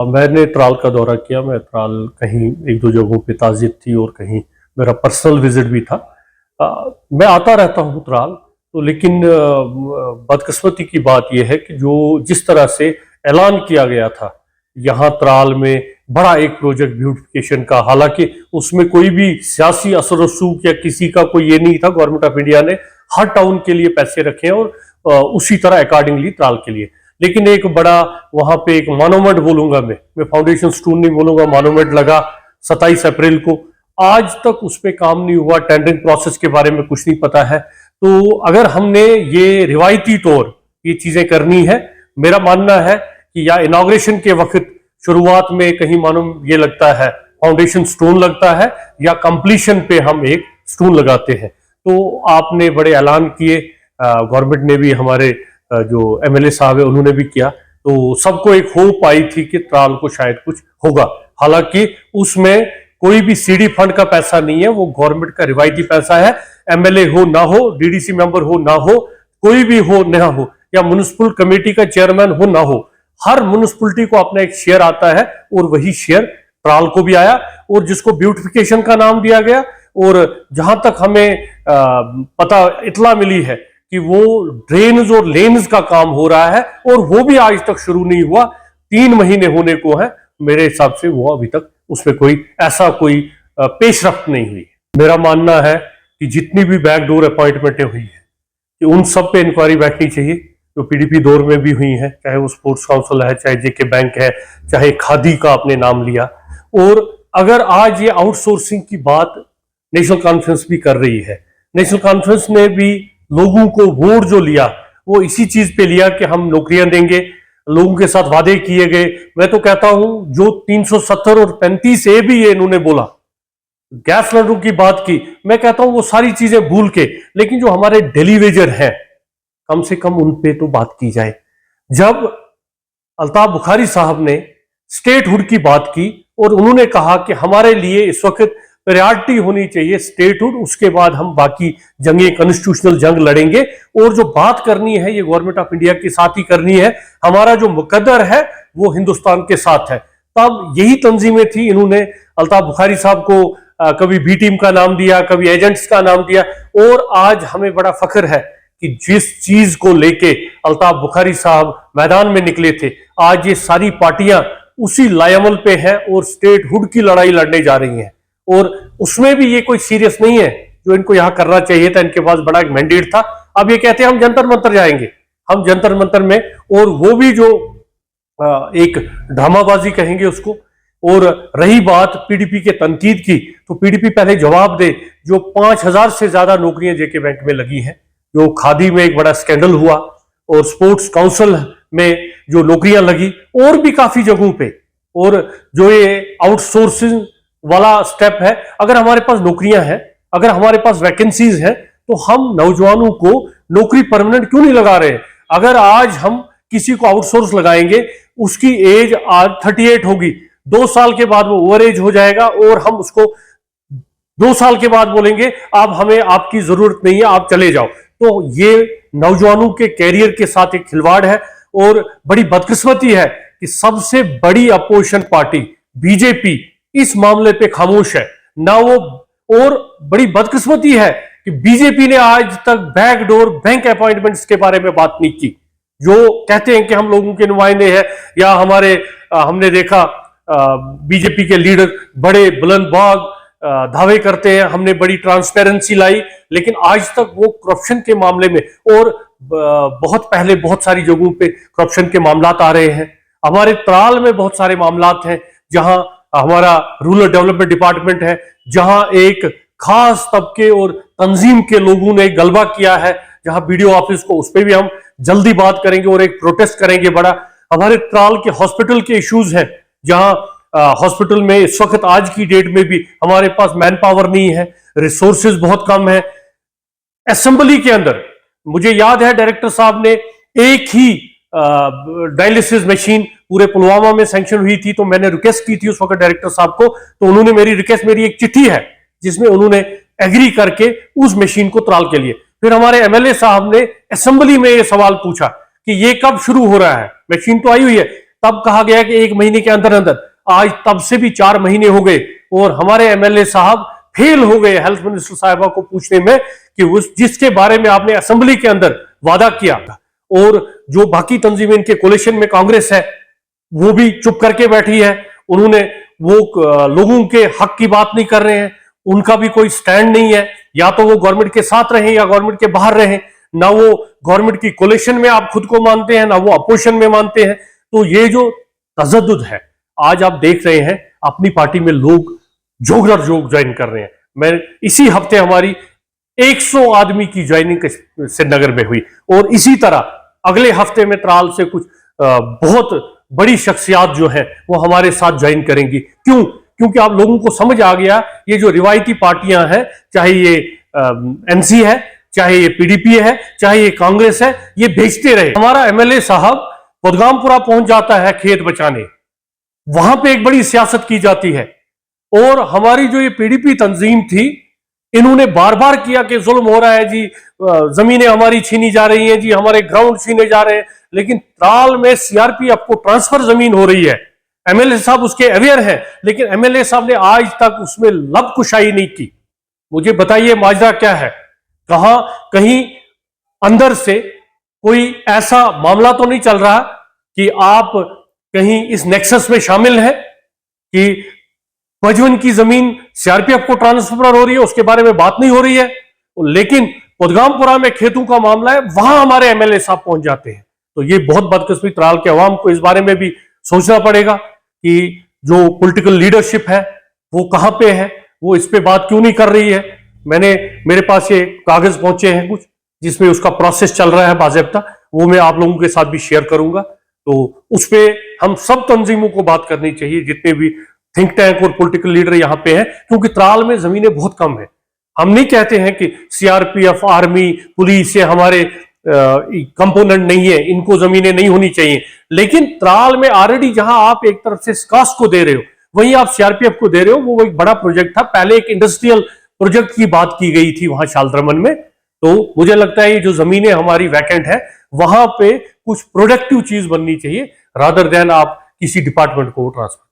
मैंने त्राल का दौरा किया। मैं त्राल कहीं एक दो जगहों पे ताज़ियत थी और कहीं मेरा पर्सनल विजिट भी था। मैं आता रहता हूँ त्राल, तो लेकिन बदकिस्मती की बात यह है कि जो जिस तरह से ऐलान किया गया था यहाँ त्राल में बड़ा एक प्रोजेक्ट ब्यूटिफिकेशन का, हालांकि उसमें कोई भी सियासी असर रसूख या किसी का कोई ये नहीं था। गवर्नमेंट ऑफ इंडिया ने हर टाउन के लिए पैसे रखे हैं और उसी तरह अकॉर्डिंगली त्राल के लिए। लेकिन एक बड़ा वहां पे एक मॉन्यूमेंट बोलूंगा, मैं फाउंडेशन स्टोन नहीं बोलूंगा, मॉन्यूमेंट लगा 27 अप्रैल को। आज तक उस पर काम नहीं हुआ, टेंडरिंग प्रोसेस के बारे में कुछ नहीं पता है। तो अगर हमने ये रिवायती तौर ये चीजें करनी है, मेरा मानना है कि या इनॉग्रेशन के वक्त शुरुआत में कहीं मालूम ये लगता है फाउंडेशन स्टोन लगता है या कंप्लीशन पे हम एक स्टोन लगाते हैं। तो आपने बड़े ऐलान किए, गवर्नमेंट ने भी, हमारे जो एमएलए साहब है उन्होंने भी किया, तो सबको एक होप आई थी कि त्राल को शायद कुछ होगा। हालांकि उसमें कोई भी सीडी फंड का पैसा नहीं है, वो गवर्नमेंट का रिवायती पैसा है। एमएलए हो ना हो, डीडीसी मेंबर हो ना हो, कोई भी हो ना हो, या म्युनिसिपल कमेटी का चेयरमैन हो ना हो, हर म्युनिसिपलिटी को अपना एक शेयर आता है और वही शेयर त्राल को भी आया और जिसको ब्यूटिफिकेशन का नाम दिया गया। और जहां तक हमें पता इतला मिली है कि वो ड्रेन्स और लेन्स का काम हो रहा है और वो भी आज तक शुरू नहीं हुआ। 3 महीने होने को है, मेरे हिसाब से वो अभी तक उसमें कोई ऐसा कोई पेशरफ्त नहीं हुई। मेरा मानना है कि जितनी भी बैकडोर अपॉइंटमेंटें हुई है कि उन सब पे इंक्वायरी बैठनी चाहिए, जो पीडीपी दौर में भी हुई है, चाहे वो स्पोर्ट्स काउंसिल है, चाहे जेके बैंक है, चाहे खादी का आपने नाम लिया। और अगर आज ये आउटसोर्सिंग की बात नेशनल कॉन्फ्रेंस भी कर रही है, नेशनल कॉन्फ्रेंस ने भी लोगों को वोट जो लिया वो इसी चीज पे लिया कि हम नौकरियां देंगे, लोगों के साथ वादे किए गए। मैं तो कहता हूं जो 370 और 35 ए भी ये इन्होंने बोला, गैस सिलेंडरों की बात की, मैं कहता हूं वो सारी चीजें भूल के, लेकिन जो हमारे डेली वेजर हैं कम से कम उन पे तो बात की जाए। जब अल्ताफ बुखारी साहब ने स्टेटहुड की बात की और उन्होंने कहा कि हमारे लिए इस वक्त प्रायोरिटी होनी चाहिए स्टेटहुड, उसके बाद हम बाकी जंगे कॉन्स्टिट्यूशनल जंग लड़ेंगे और जो बात करनी है ये गवर्नमेंट ऑफ इंडिया के साथ ही करनी है, हमारा जो मुकद्दर है वो हिंदुस्तान के साथ है। तब यही तंजीमें थी, इन्होंने अल्ताफ बुखारी साहब को कभी बी टीम का नाम दिया, कभी एजेंट्स का नाम दिया। और आज हमें बड़ा फख्र है कि जिस चीज को लेके अल्ताफ बुखारी साहब मैदान में निकले थे, आज ये सारी पार्टियां उसी लायमल पे हैं और स्टेटहुड की लड़ाई लड़ने जा रही हैं। और उसमें भी ये कोई सीरियस नहीं है जो इनको यहां करना चाहिए था, इनके पास बड़ा एक मैंडेट था। अब ये कहते हैं हम जंतर मंतर जाएंगे, हम जंतर मंतर में, और वो भी जो एक ड्रामाबाजी कहेंगे उसको। और रही बात पीडीपी के तनकीद की, तो पीडीपी पहले जवाब दे, जो 5000 से ज्यादा नौकरियां जेके बैंक में लगी हैं, जो खादी में एक बड़ा स्कैंडल हुआ, और स्पोर्ट्स काउंसिल में जो नौकरियां लगी, और भी काफी जगहों पे, और जो ये आउटसोर्सिंग वाला स्टेप है। अगर हमारे पास नौकरियां हैं, अगर हमारे पास वैकेंसीज हैं, तो हम नौजवानों को नौकरी परमानेंट क्यों नहीं लगा रहे? अगर आज हम किसी को आउटसोर्स लगाएंगे, उसकी एज आज 38 होगी, 2 साल के बाद वो ओवर एज हो जाएगा और हम उसको 2 साल के बाद बोलेंगे अब हमें आपकी जरूरत नहीं है, आप चले जाओ। तो ये नौजवानों के कैरियर के साथ एक खिलवाड़ है। और बड़ी बदकिस्मती है कि सबसे बड़ी अपोजिशन पार्टी बीजेपी इस मामले पे खामोश है ना वो। और बड़ी बदकिस्मती है कि बीजेपी ने आज तक बैकडोर बैंक अपॉइंटमेंट्स के बारे में बात नहीं की। जो कहते हैं कि हम लोगों के नुमाइंदे हैं, या हमारे हमने देखा बीजेपी के लीडर बड़े बुलंदबाग दावे करते हैं हमने बड़ी ट्रांसपेरेंसी लाई, लेकिन आज तक वो करप्शन के मामले में, और बहुत पहले बहुत सारी जगहों पे करप्शन के मामलात आ रहे हैं। हमारे त्राल में बहुत सारे मामलात हैं जहां हमारा रूरल डेवलपमेंट डिपार्टमेंट है, जहां एक खास तबके और तंजीम के लोगों ने गलबा किया है, जहां बीडीओ ऑफिस को, उस पर भी हम जल्दी बात करेंगे और एक प्रोटेस्ट करेंगे बड़ा। हमारे त्राल के हॉस्पिटल के इश्यूज हैं, जहां हॉस्पिटल में इस वक्त आज की डेट में भी हमारे पास मैन पावर नहीं है, रिसोर्सेज बहुत कम है। असेंबली के अंदर मुझे याद है डायरेक्टर साहब ने एक ही डायलिसिस मशीन पूरे पुलवामा में सैंक्शन हुई थी, तो मैंने रिक्वेस्ट की थी उस वक्त डायरेक्टर साहब को, तो उन्होंने मेरी रिक्वेस्ट, मेरी एक चिट्ठी है जिसमें उन्होंने एग्री करके उस मशीन को त्राल के लिए। फिर हमारे एमएलए साहब ने असेंबली में यह सवाल पूछा कि ये कब शुरू हो रहा है, मशीन तो आई हुई है, तब कहा गया कि 1 महीने के अंदर अंदर, आज तब से भी 4 महीने हो गए और हमारे एमएलए साहब फेल हो गए हेल्थ मिनिस्टर साहिबा को पूछने में कि उस जिसके बारे में आपने असेंबली के अंदर वादा किया था, और जो बाकी तंजीमें इनके कोलिशन में कांग्रेस है वो भी चुप करके बैठी है, उन्होंने वो लोगों के हक की बात नहीं कर रहे हैं, उनका भी कोई स्टैंड नहीं है, या तो वो गवर्नमेंट के साथ रहें या गवर्नमेंट के बाहर रहें, ना वो गवर्नमेंट की कोलिशन में आप खुद को मानते हैं ना वो अपोजिशन में मानते हैं। तो ये जो तजद्दुद है आज आप देख रहे हैं, अपनी पार्टी में लोग जोग दर जोग ज्वाइन कर रहे हैं। मैं इसी हफ्ते हमारी 100 आदमी की ज्वाइनिंग श्रीनगर में हुई, और इसी तरह अगले हफ्ते में त्राल से कुछ बहुत बड़ी शख्सियात जो है वो हमारे साथ ज्वाइन करेंगी। क्यों? क्योंकि आप लोगों को समझ आ गया ये जो रिवायती पार्टियां हैं, चाहे ये एनसी है, चाहे ये पीडीपी है, चाहे ये कांग्रेस है, ये बेचते रहे। हमारा एमएलए साहब बदगामपुरा पहुंच जाता है खेत बचाने, वहां पे एक बड़ी सियासत की जाती है, और हमारी जो ये पीडीपी तंजीम थी इन्होंने बार बार किया कि जुल्म हो रहा है जी, जमीनें हमारी छीनी जा रही हैं जी, हमारे ग्राउंड छीने जा रहे हैं, लेकिन त्राल में सीआरपीएफ को ट्रांसफर जमीन हो रही है, एमएलए साहब उसके अवेयर हैं, लेकिन एमएलए साहब ने आज तक उसमें लब कुशाई नहीं की। मुझे बताइए माजरा क्या है? कहीं अंदर से कोई ऐसा मामला तो नहीं चल रहा कि आप कहीं इस नेक्सस में शामिल हैं कि पजवन की जमीन सीआरपीएफ को ट्रांसफर हो रही है, उसके बारे में बात नहीं हो रही है, लेकिन बदगामपुरा में खेतों का मामला है, वहां हमारे एमएलए साहब पहुंच जाते हैं। तो ये बहुत बदकिस्मती, त्राल के अवाम को इस बारे में भी सोचना पड़ेगा कि जो पॉलिटिकल लीडरशिप है वो कहां पे है, वो इस पे बात क्यों नहीं कर रही है। मेरे पास ये कागज पहुंचे हैं कुछ, जिसमें उसका प्रोसेस चल रहा है बाज़ाब्ता, वो मैं आप लोगों के साथ भी शेयर करूंगा। तो उस पर हम सब तंजीमों को बात करनी चाहिए, जितने भी थिंक टैंक और पॉलिटिकल लीडर यहाँ पे हैं, क्योंकि त्राल में जमीनें बहुत कम है। हम नहीं कहते हैं कि सीआरपीएफ, आर्मी, पुलिस ये हमारे कंपोनेंट नहीं है, इनको जमीनें नहीं होनी चाहिए, लेकिन त्राल में ऑलरेडी जहां आप एक तरफ से स्कास को दे रहे हो, वहीं आप सीआरपीएफ को दे रहे हो। वो एक बड़ा प्रोजेक्ट था, पहले एक इंडस्ट्रियल प्रोजेक्ट की बात की गई थी वहां शालदरमन में। तो मुझे लगता है ये जो जमीनें हमारी वैकेंट है, वहां पे कुछ प्रोडक्टिव चीज बननी चाहिए, रादर देन आप किसी डिपार्टमेंट को ट्रांसफर